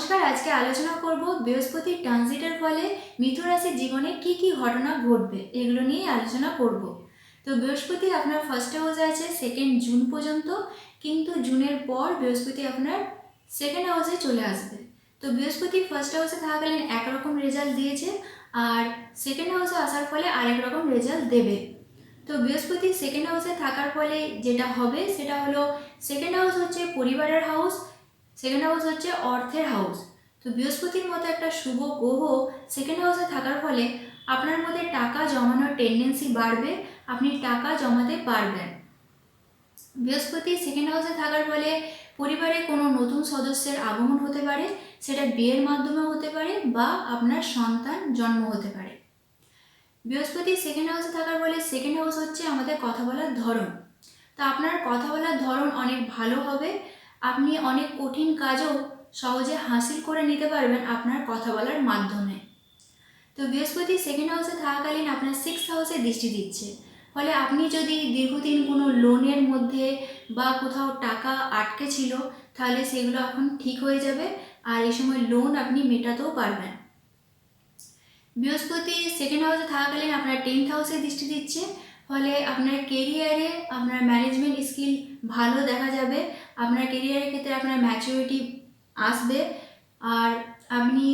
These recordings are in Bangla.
নমস্কার। আজকে আলোচনা করব বৃহস্পতির ট্রানজিটের ফলে মিথুন রাশির জীবনে কি কি ঘটনা ঘটবে এগুলো নিয়ে আলোচনা করব। তো বৃহস্পতি আপনার ফার্স্ট হাউসে আছে 2 জুন পর্যন্ত, কিন্তু জুনের পর বৃহস্পতি আপনার সেকেন্ড হাউসে চলে আসবে। তো বৃহস্পতি ফার্স্ট হাউসে থাকাকালীন একরকম রেজাল্ট দিয়েছে, আর সেকেন্ড হাউসে আসার ফলে আরেক রকম রেজাল্ট দেবে। তো বৃহস্পতি সেকেন্ড হাউসে থাকার ফলে যেটা হবে সেটা হলো, সেকেন্ড হাউস হচ্ছে পরিবারের হাউস, সেকেন্ড হাউস হচ্ছে অর্থের হাউস। তো বৃহস্পতির মতো একটা শুভ গ্রহ সেকেন্ড হাউসে থাকার ফলে আপনার মধ্যে টাকা জমানোর টেন্ডেন্সি বাড়বে, আপনি টাকা জমাতে পারবেন। বৃহস্পতি সেকেন্ড হাউসে থাকার ফলে পরিবারে কোনো নতুন সদস্যের আগমন হতে পারে, সেটা বিয়ের মাধ্যমে হতে পারে বা আপনার সন্তান জন্ম হতে পারে। বৃহস্পতি সেকেন্ড হাউসে থাকার ফলে সেকেন্ড হাউস হচ্ছে আমাদের কথা বলার ধরন। তা আপনার কথা বলার ধরন অনেক ভালো হবে, আপনি অনেক কঠিন কাজও সহজে হাসিল করে নিতে পারবেন আপনার কথা বলার মাধ্যমে। তো বৃহস্পতি সেকেন্ড হাউসে থাকাকালীন আপনার 6th হাউসে দৃষ্টি দিচ্ছে, ফলে আপনি যদি দীর্ঘদিন কোনো লোনের মধ্যে বা কোথাও টাকা আটকে ছিল, তাহলে সেগুলো এখন ঠিক হয়ে যাবে, আর এই সময় লোন আপনি মেটাতেও পারবেন। বৃহস্পতি সেকেন্ড হাউসে থাকাকালীন আপনার 10th হাউসে দৃষ্টি দিচ্ছে, ফলে আপনার কেরিয়ারে আপনার ম্যানেজমেন্ট স্কিল ভালো দেখা যাবে, আপনার কেরিয়ারের ক্ষেত্রে আপনার ম্যাচুরিটি আসবে, আর আপনি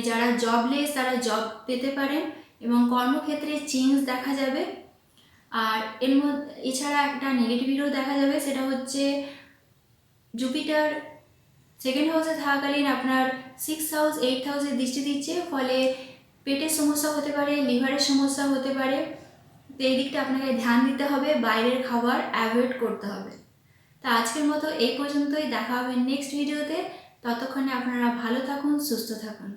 যারা জবলেস তারা জব পেতে পারেন এবং কর্মক্ষেত্রে চেঞ্জ দেখা যাবে। আর এর মধ্যে এছাড়া একটা নেগেটিভিটিও দেখা যাবে, সেটা হচ্ছে জুপিটার সেকেন্ড হাউসে থাকাকালীন আপনার 6th হাউস 8th হাউসে দৃষ্টি দিচ্ছে, ফলে পেটের সমস্যা হতে পারে, লিভারের সমস্যা হতে পারে। তো এই দিকটা আপনাকে ধ্যান দিতে হবে, বাইরের খাবার অ্যাভয়েড করতে হবে। তা আজকের মতো এই পর্যন্তই, দেখা হবে নেক্সট ভিডিওতে। ততক্ষণে আপনারা ভালো থাকুন, সুস্থ থাকুন।